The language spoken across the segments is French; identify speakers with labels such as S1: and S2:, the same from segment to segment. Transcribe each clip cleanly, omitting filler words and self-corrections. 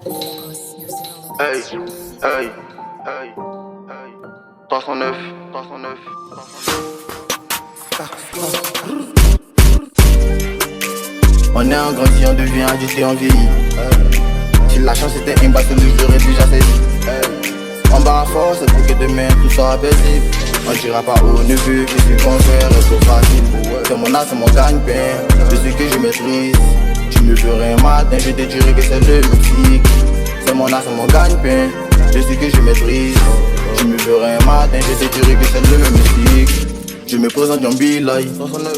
S1: Hey, hey, hey, hey. 309, 309, 309. On est en grandit, on devient agité, on vieillit. Si la chance était imbattable, je l'aurais déjà saisi. On bat à force pour que demain tout sera paisible. On dira pas au neveu que ce qu'on fait reste trop facile. C'est mon art, c'est mon gagne-pain, de ce que je maîtrise. Tu me ferais un matin, je te dirais que c'est de musique. C'est mon art, c'est mon gagne-pain, de ce que je maîtrise. Tu me ferais un matin, je te dirais que c'est de musique. Je me présente dans Bilay,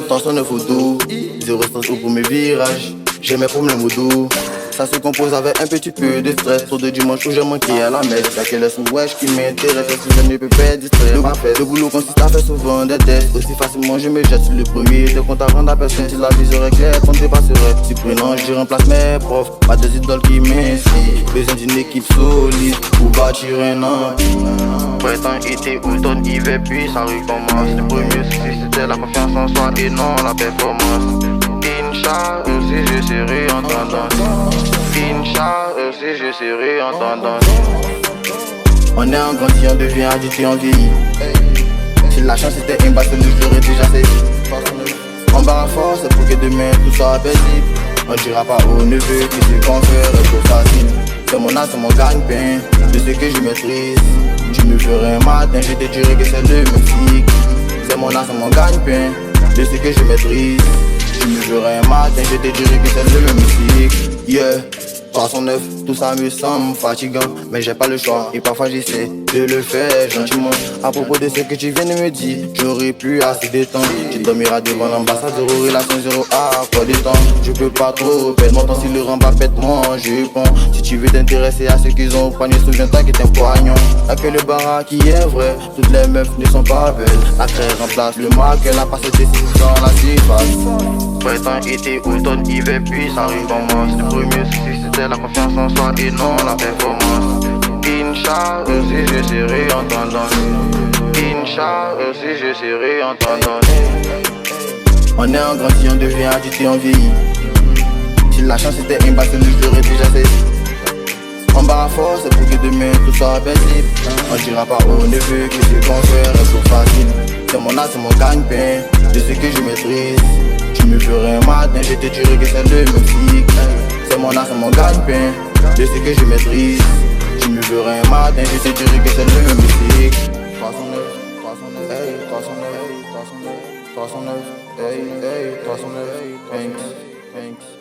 S1: 309 auto, 0 stress pour mes virages. J'ai mes problèmes au dos. Ça se compose avec un petit peu de stress. Trop de dimanche où j'ai manqué à la messe. Y'a que le son wesh qui m'intéresse. Si je ne peux pas distraire ma fête. Le boulot consiste à faire souvent des tests. Aussi facilement je me jette sur le premier. Te compte à rendre à personne si la vie serait claire, qu'on ne dépasserait. Si prenant je remplace mes profs. Pas des idoles qui m'inspirent. Besoin d'une équipe solide pour bâtir un empire. Printemps, été, automne, hiver, puis ça recommence. Le premier souci c'était la confiance en soi et non la performance. Inch'Allah, si je serai en tendance. Inch'Allah, si je serai en tendance. On est en grandit, on devient agité, on vieillit. Si la chance était imbattable, je l'aurais déjà saisi. On bat à force pour que demain tout soit paisible. On dira pas au neveu que ce qu'on fait reste trop facile. C'est mon art, c'est mon gagne-pain, de ce que je maîtrise. Tu me ferais un matin, je te dirais que c'est de musique. C'est mon art, c'est mon gagne-pain, de ce que je maîtrise. Tu me ferais un matin, je te dirais que c'est de musique. Yeah, 309, tout ça me semble fatigant, mais j'ai pas le choix et parfois j'essaie de le faire gentiment. À propos de ce que tu viens de me dire, j'aurais plus assez de temps. Tu dormiras devant l'ambassade, zéro relation, zéro accord de temps. Je peux pas trop perdre mon temps si le rang va pète mon jupon. Si tu veux t'intéresser à ce qu'ils ont au panier, souviens-toi que t'es un poignon. Y'a que le barat qui est vrai, toutes les meufs ne sont pas belles. La craie remplace le mal qu'elle a passé des 6 dans la surface. Printemps, été, automne, hiver, puis ça recommence. Le premier souci c'était la confiance en soi et non la performance. Inch'Allah, si je serai en tendance. Inch'Allah, si je serai en tendance. On est en grandit, on devient agité, on vieillit. Si la chance était imbattable, je l'aurais déjà saisi. On bat à force pour que demain tout soit paisible. On dira pas au neveu que ce qu'on fait reste trop facile. C'est mon art, c'est mon gagne-pain, de ce que je maîtrise. Tu me ferais un matin, je te dirais que c'est de musique. C'est mon art, c'est mon gagne-pain, de ce que je maîtrise. Tu me ferais un matin, je te dirais que c'est de musique. 309, 309, hey, 309, 309, 309, hey, hey, 309, thanks, thanks.